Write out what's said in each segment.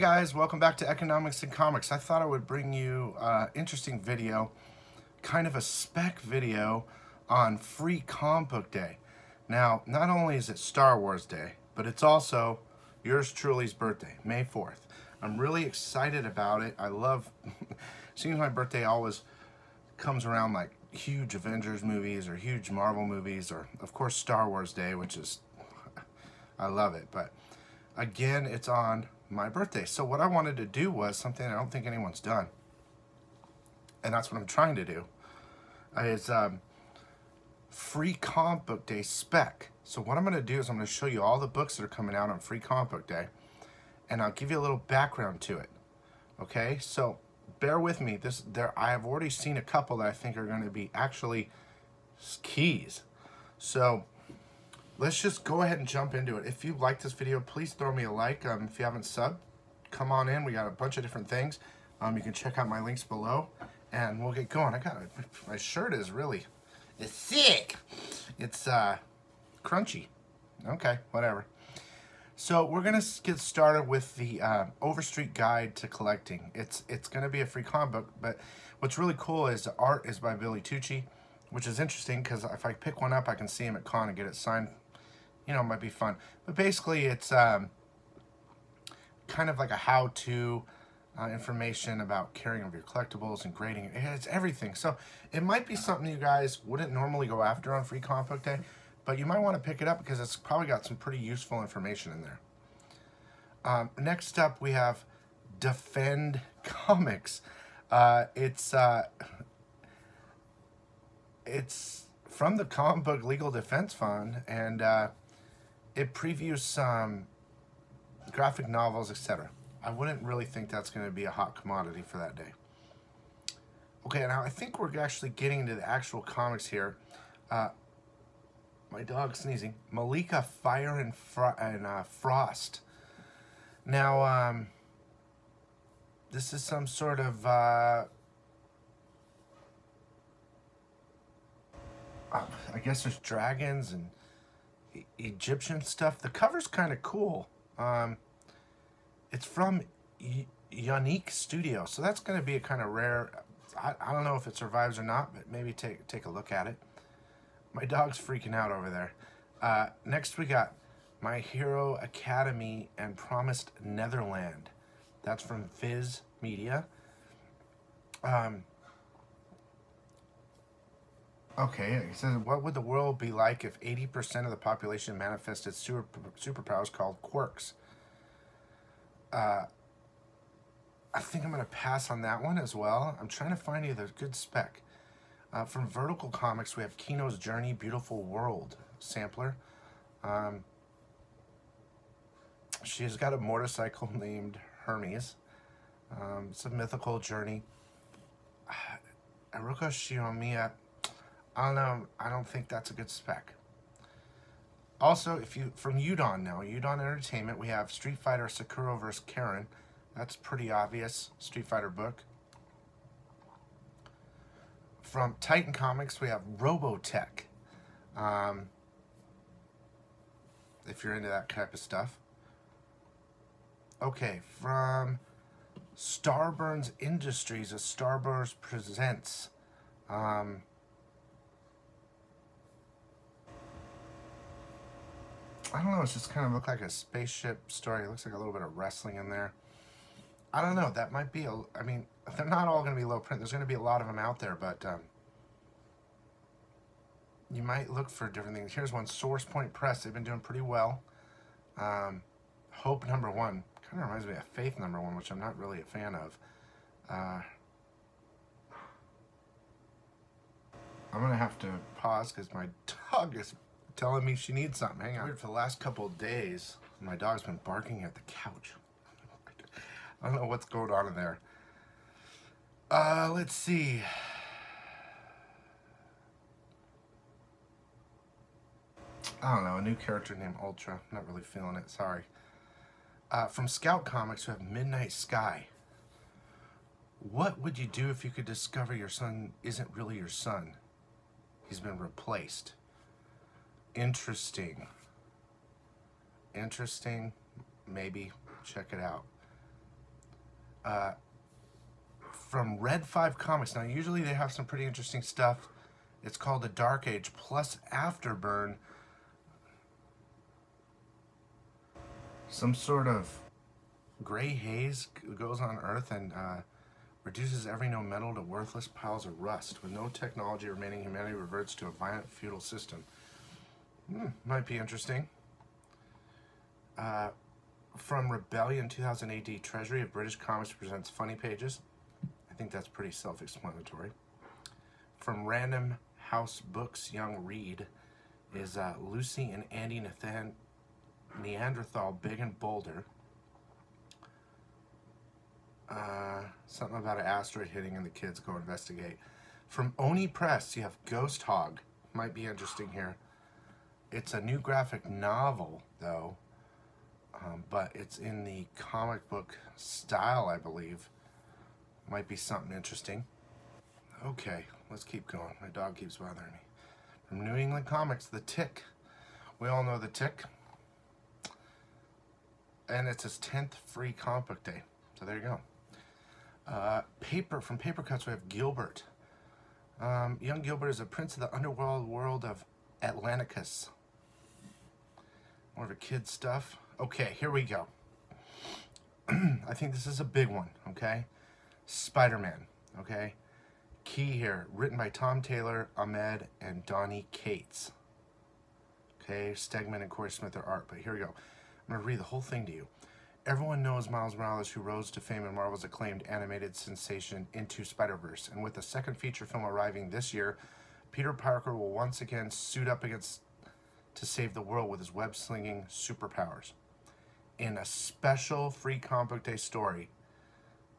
guys, welcome back to Economics and Comics. I thought I would bring you an interesting video, kind of a spec video on Free Comic Book Day. Now, not only is it Star Wars Day, but it's also yours truly's birthday, May 4th. I'm really excited about it. I love, seems my birthday always comes around like huge Avengers movies or huge Marvel movies or, of course, Star Wars Day, which is, I love it. But again, it's on my birthday. So what I wanted to do was something I don't think anyone's done, and that's what I'm trying to do, is Free Comic Book Day spec. So what I'm going to do is I'm going to show you all the books that are coming out on Free Comic Book Day, and I'll give you a little background to it. Okay, so bear with me. I have already seen a couple that I think are going to be actually keys. So let's just go ahead and jump into it. If you like this video, please throw me a like. If you haven't subbed, come on in. We got a bunch of different things. You can check out my links below, and we'll get going. My shirt is really, it's sick. It's crunchy. Okay, whatever. So we're gonna get started with the Overstreet Guide to Collecting. It's gonna be a free comic book, but what's really cool is the art is by Billy Tucci, which is interesting because if I pick one up, I can see him at con and get it signed. You know, it might be fun. But basically, it's kind of like a how-to information about carrying of your collectibles and grading. It's everything. So it might be something you guys wouldn't normally go after on Free Comic Book Day, but you might want to pick it up because it's probably got some pretty useful information in there. Next up, we have Defend Comics. It's from the Comic Book Legal Defense Fund, and it previews some graphic novels, etc. I wouldn't really think that's going to be a hot commodity for that day. Okay, now I think we're actually getting into the actual comics here. My dog sneezing. Malika Fire and Frost. Now, this is some sort of I guess there's dragons and Egyptian stuff. The cover's kind of cool. It's from Unique Studio, so that's going to be a kind of rare. I don't know if it survives or not, but maybe take a look at it. My dog's freaking out over there. Next we got My Hero Academy and Promised Netherland. That's from Viz Media. Okay, it says, what would the world be like if 80% of the population manifested superpowers called quirks? I think I'm going to pass on that one as well. I'm trying to find you the good spec. From Vertical Comics, we have Kino's Journey, Beautiful World sampler. She has got a motorcycle named Hermes. It's a mythical journey. Aruka Shiomiya, I don't know. I don't think that's a good spec. Also, from Udon now, Udon Entertainment, we have Street Fighter Sakura vs. Karen. That's pretty obvious Street Fighter book. From Titan Comics, we have Robotech. If you're into that type of stuff. Okay, from Starburns Industries, a Starburns Presents. I don't know, it's just kind of look like a spaceship story. It looks like a little bit of wrestling in there. I don't know, that might be I mean, they're not all going to be low print. There's going to be a lot of them out there, but you might look for different things. Here's one, Source Point Press. They've been doing pretty well. Hope #1. Kind of reminds me of Faith #1, which I'm not really a fan of. I'm going to have to pause because my dog is telling me she needs something. Hang on. For the last couple of days, my dog's been barking at the couch. I don't know what's going on in there. Let's see. I don't know, a new character named Ultra. Not really feeling it, sorry. From Scout Comics, we have Midnight Sky. What would you do if you could discover your son isn't really your son? He's been replaced. Interesting. Interesting. Maybe. Check it out. From Red 5 Comics. Now, usually they have some pretty interesting stuff. It's called The Dark Age plus Afterburn. Some sort of gray haze goes on Earth and reduces every known metal to worthless piles of rust. With no technology remaining, humanity reverts to a violent feudal system. Might be interesting. From Rebellion 2000 AD, Treasury of British Comics presents Funny Pages. I think that's pretty self-explanatory. From Random House Books, Young Read is Lucy and Andy Neanderthal, Big and Bolder. Something about an asteroid hitting and the kids go investigate. From Oni Press, you have Ghost Hog. Might be interesting here. It's a new graphic novel, though, but it's in the comic book style, I believe. Might be something interesting. Okay, let's keep going. My dog keeps bothering me. From New England Comics, The Tick. We all know The Tick. And it's his 10th free comic book day. So there you go. From Paper Cuts, we have Gilbert. Young Gilbert is a prince of the underworld world of Atlanticus. More of a kid's stuff. Okay, here we go. I think this is a big one, okay? Spider-Man, okay? Key here, written by Tom Taylor, Ahmed, and Donnie Cates. Okay, Stegman and Corey Smith are art, but here we go. I'm going to read the whole thing to you. Everyone knows Miles Morales, who rose to fame in Marvel's acclaimed animated sensation Into Spider-Verse. And with the second feature film arriving this year, Peter Parker will once again suit up to save the world with his web-slinging superpowers. In a special free comic book day story,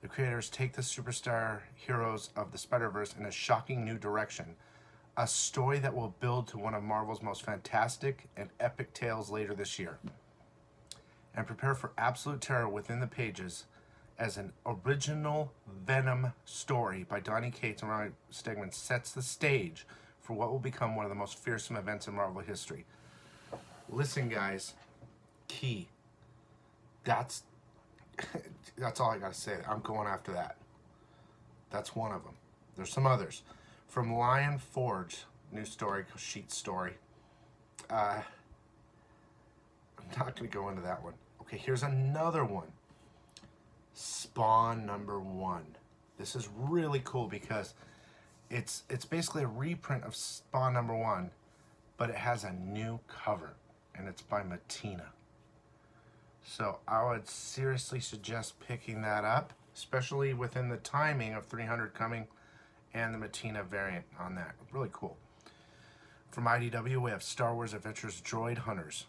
the creators take the superstar heroes of the Spider-Verse in a shocking new direction. A story that will build to one of Marvel's most fantastic and epic tales later this year. And prepare for absolute terror within the pages as an original Venom story by Donnie Cates and Ron Stegman sets the stage for what will become one of the most fearsome events in Marvel history. Listen, guys, Key. That's all I gotta say. I'm going after that. That's one of them. There's some others. From Lion Forge, new story, sheet story. I'm not going to go into that one. Okay, here's another one. Spawn #1. This is really cool because it's basically a reprint of Spawn #1, but it has a new cover, and it's by Mattina. So I would seriously suggest picking that up, especially within the timing of 300 coming and the Mattina variant on that. Really cool. From IDW, we have Star Wars Adventures Droid Hunters.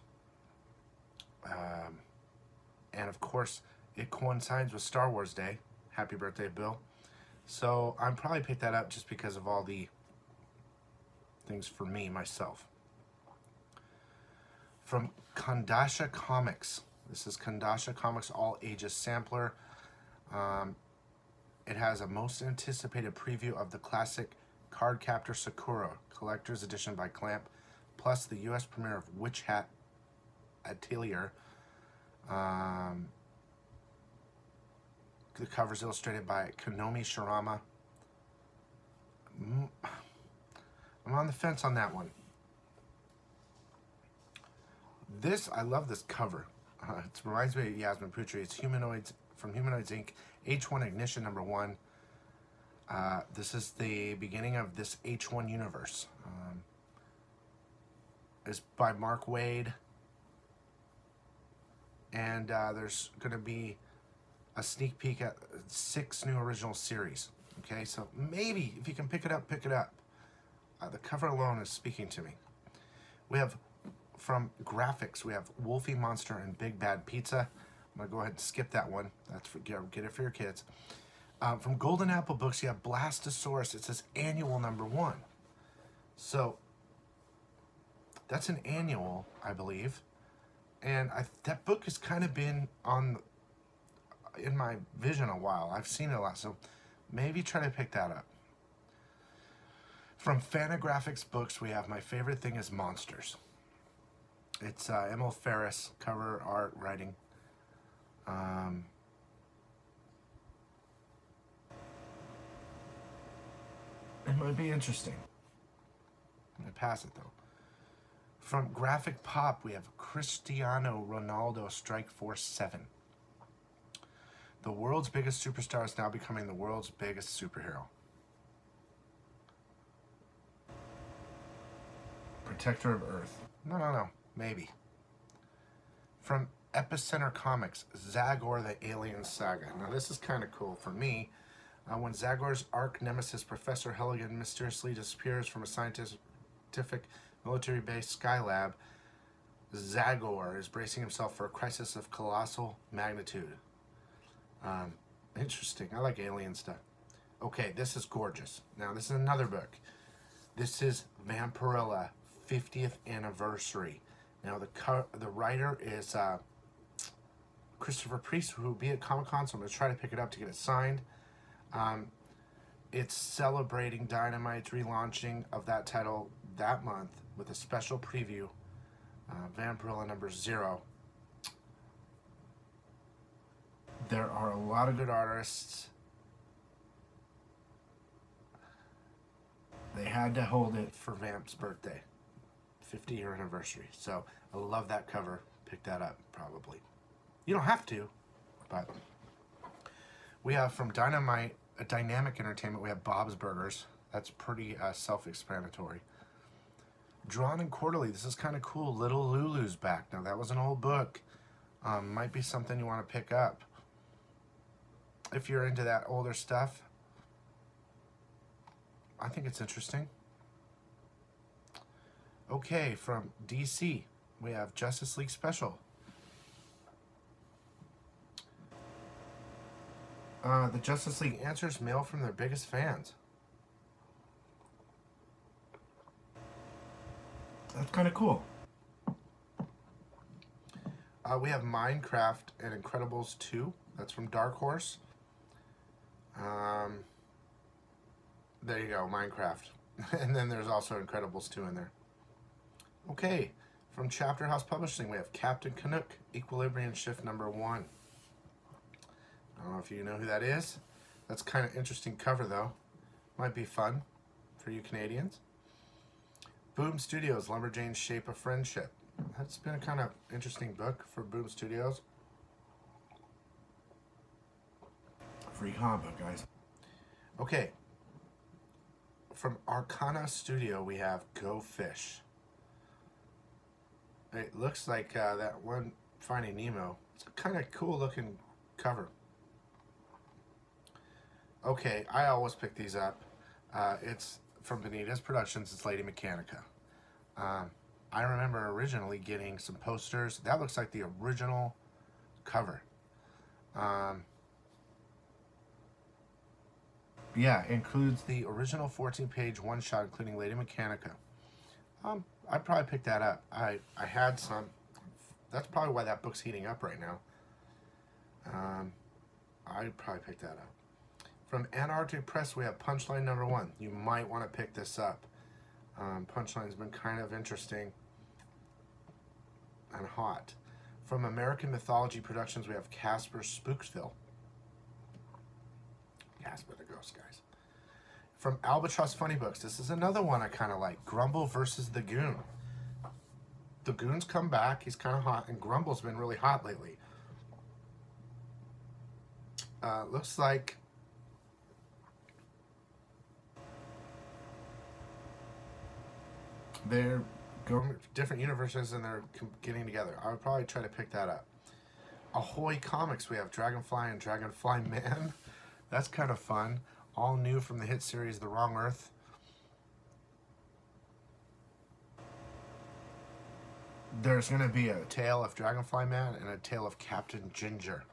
And of course, it coincides with Star Wars Day. Happy birthday, Bill. So I'm probably pick that up just because of all the things for me, myself. From Candana Comics. This is Candana Comics All Ages Sampler. It has a most anticipated preview of the classic Cardcaptor Sakura Collector's Edition by Clamp, plus the U.S. premiere of Witch Hat Atelier. The cover is illustrated by Konomi Shirama. I'm on the fence on that one. I love this cover. It reminds me of Yasmin Putri. It's Humanoids from Humanoids Inc. H1 Ignition #1. This is the beginning of this H1 universe. It's by Mark Waid. And there's going to be a sneak peek at 6 new original series. Okay, so maybe if you can pick it up, pick it up. The cover alone is speaking to me. We have, from Graphics, we have Wolfie Monster and Big Bad Pizza. I'm going to go ahead and skip that one. That's for, get it for your kids. From Golden Apple Books, you have Blastosaurus. It says annual #1. So that's an annual, I believe. And that book has kind of been in my vision a while. I've seen it a lot, so maybe try to pick that up. From Fantagraphics Books, we have My Favorite Thing is Monsters. It's Emil Ferris, cover, art, writing. It might be interesting. I'm going to pass it, though. From Graphic Pop, we have Cristiano Ronaldo Strike Force 7. The world's biggest superstar is now becoming the world's biggest superhero. Protector of Earth. No. Maybe. From Epicenter Comics, Zagor the Alien Saga. Now this is kind of cool for me. When Zagor's arch nemesis, Professor Helligan, mysteriously disappears from a scientific military base Skylab, Zagor is bracing himself for a crisis of colossal magnitude. Interesting. I like alien stuff. Okay, this is gorgeous. Now, this is another book. This is Vampirella, 50th Anniversary. Now, the writer is Christopher Priest, who will be at Comic-Con, so I'm going to try to pick it up to get it signed. It's celebrating Dynamite's relaunching of that title that month with a special preview, Vampirella number 0. There are a lot of good artists. They had to hold it for Vamp's birthday, 50-year anniversary. So I love that cover. Pick that up, probably. You don't have to, but we have from Dynamite, Dynamic Entertainment, we have Bob's Burgers. That's pretty self-explanatory. Drawn and Quarterly, this is kind of cool. Little Lulu's back. Now, that was an old book. Might be something you want to pick up. If you're into that older stuff, I think it's interesting. Okay, from DC, we have Justice League Special. The Justice League answers mail from their biggest fans. That's kind of cool. We have Minecraft and Incredibles 2. That's from Dark Horse. There you go, Minecraft. And then there's also Incredibles 2 in there. Okay, from Chapter House Publishing, we have Captain Canuck, Equilibrium Shift number 1. I don't know if you know who that is. That's kind of interesting cover, though. Might be fun for you Canadians. Boom Studios, Lumberjane's Shape of Friendship. That's been a kind of interesting book for Boom Studios. Free comic book, guys. Okay. From Arcana Studio, we have Go Fish. It looks like that one Finding Nemo. It's a kind of cool looking cover. Okay, I always pick these up. It's from Benitez Productions. It's Lady Mechanica. I remember originally getting some posters. That looks like the original cover. Yeah, includes the original 14-page one-shot, including Lady Mechanica. I'd probably pick that up. I had some. That's probably why that book's heating up right now. I'd probably pick that up. From Antarctic Press, we have Punchline number 1. You might want to pick this up. Punchline's been kind of interesting and hot. From American Mythology Productions, we have Casper Spooksville. Casper the Ghost, guys. From Albatross Funny Books, this is another one I kind of like. Grumble versus the Goon. The Goon's come back. He's kind of hot, and Grumble's been really hot lately. Looks like they're going to different universes and they're getting together. I would probably try to pick that up. Ahoy Comics, we have Dragonfly and Dragonfly Man. That's kind of fun. All new from the hit series The Wrong Earth. There's going to be a tale of Dragonfly Man and a tale of Captain Ginger.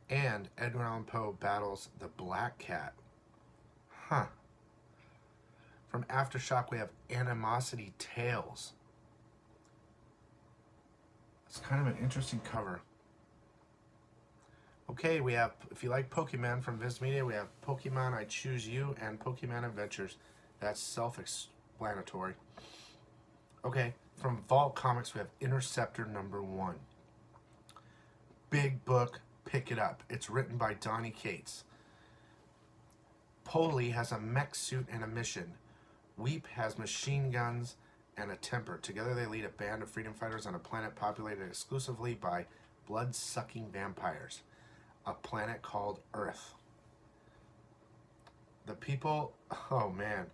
And Edgar Allan Poe battles the Black Cat. Huh. From Aftershock, we have Animosity Tales. It's kind of an interesting cover. Okay, we have, if you like Pokemon from Viz Media, we have Pokemon I Choose You and Pokemon Adventures. That's self-explanatory. Okay, from Vault Comics, we have Interceptor number 1. Big book, pick it up. It's written by Donnie Cates. Polly has a mech suit and a mission. Weep has machine guns and a temper. Together they lead a band of freedom fighters on a planet populated exclusively by blood-sucking vampires. A planet called Earth. The people... Oh, man.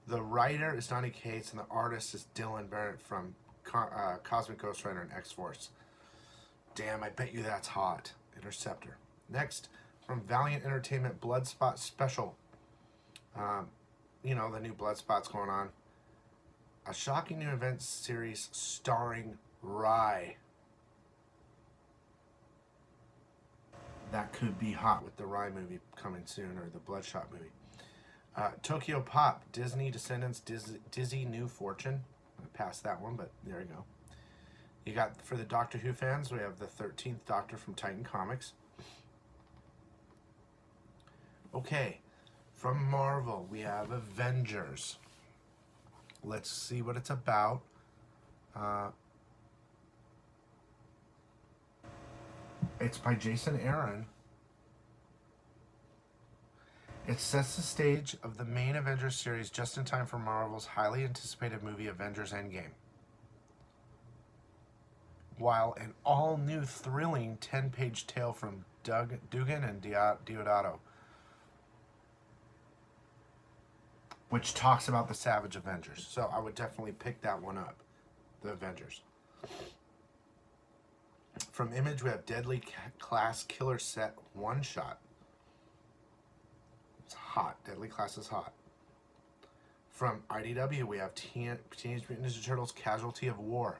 The writer is Donny Cates and the artist is Dylan Barrett from Cosmic Ghost Rider and X-Force. Damn, I bet you that's hot. Interceptor. Next, from Valiant Entertainment, Bloodspot Special. You know, the new Bloodspot's going on. A shocking new event series starring Rye. That could be hot with the Rye movie coming soon, or the Bloodshot movie. Tokyo Pop, Disney Descendants, Dizzy New Fortune. I passed that one, but there you go. You got, for the Doctor Who fans, we have the 13th Doctor from Titan Comics. Okay, from Marvel, we have Avengers. Let's see what it's about. It's by Jason Aaron. It sets the stage of the main Avengers series just in time for Marvel's highly anticipated movie Avengers Endgame. While an all-new thrilling 10-page tale from Dugan and Deodato, which talks about the Savage Avengers. So I would definitely pick that one up, the Avengers. From Image, we have Deadly Class Killer Set one-shot. It's hot. Deadly Class is hot. From IDW, we have Teenage Mutant Ninja Turtles Casualty of War.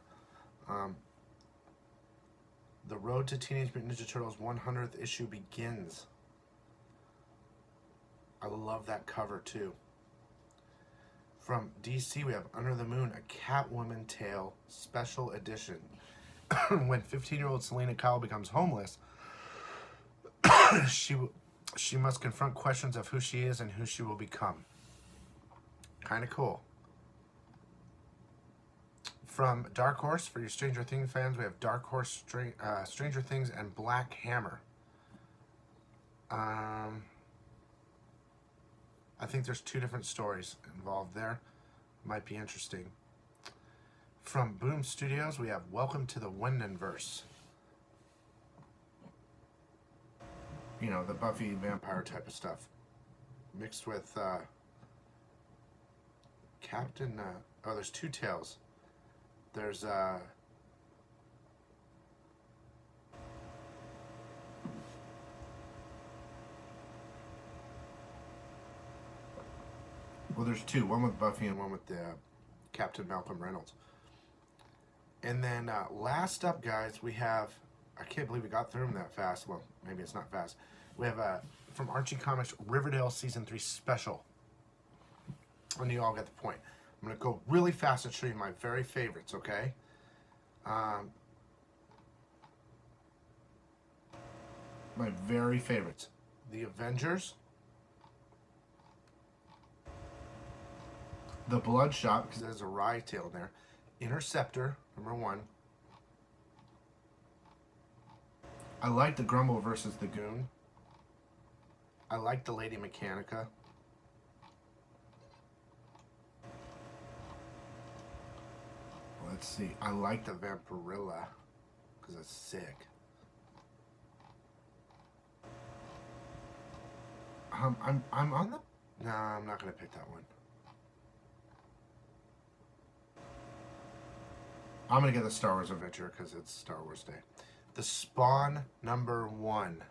The road to Teenage Mutant Ninja Turtles 100th issue begins. I love that cover too. From DC, we have Under the Moon, a Catwoman Tale Special Edition. When 15-year-old Selena Kyle becomes homeless, she must confront questions of who she is and who she will become. Kind of cool. From Dark Horse, for your Stranger Things fans, we have Dark Horse, Stranger Things, and Black Hammer. I think there's 2 different stories involved there. Might be interesting. From Boom Studios, we have Welcome to the Wendenverse. You know, the Buffy vampire type of stuff. Mixed with Captain... oh, there's 2 tales. There's well, there's 2. One with Buffy and one with Captain Malcolm Reynolds. And then last up, guys, we have... I can't believe we got through them that fast. Well, maybe it's not fast. We have from Archie Comics, Riverdale Season 3 Special. And you all get the point. I'm going to go really fast and show you my very favorites, okay? My very favorites. The Avengers. The Bloodshot, because there's a Rye tale in there. Interceptor, number 1. I like the Grumble versus the Goon. I like the Lady Mechanica. Let's see. I like the Vampirella because it's sick. I'm on the... Nah, I'm not gonna pick that one. I'm gonna get the Star Wars Adventure because it's Star Wars Day. The Spawn number 1.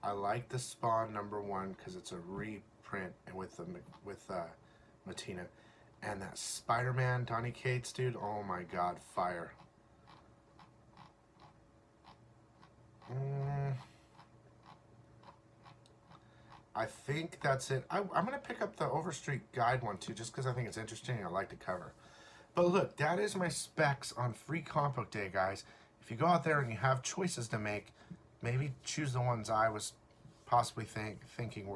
I like the Spawn number 1 because it's a reprint and with Matina. And that Spider-Man, Donny Cates, dude, oh my god, fire. I think that's it. I'm going to pick up the Overstreet Guide one too, just because I think it's interesting and I like the cover. But look, that is my specs on Free Comic Book Day, guys. If you go out there and you have choices to make, maybe choose the ones I was possibly thinking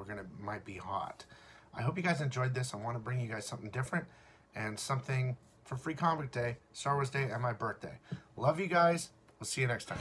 might be hot. I hope you guys enjoyed this. I want to bring you guys something different and something for Free Comic Day, Star Wars Day, and my birthday. Love you guys. We'll see you next time.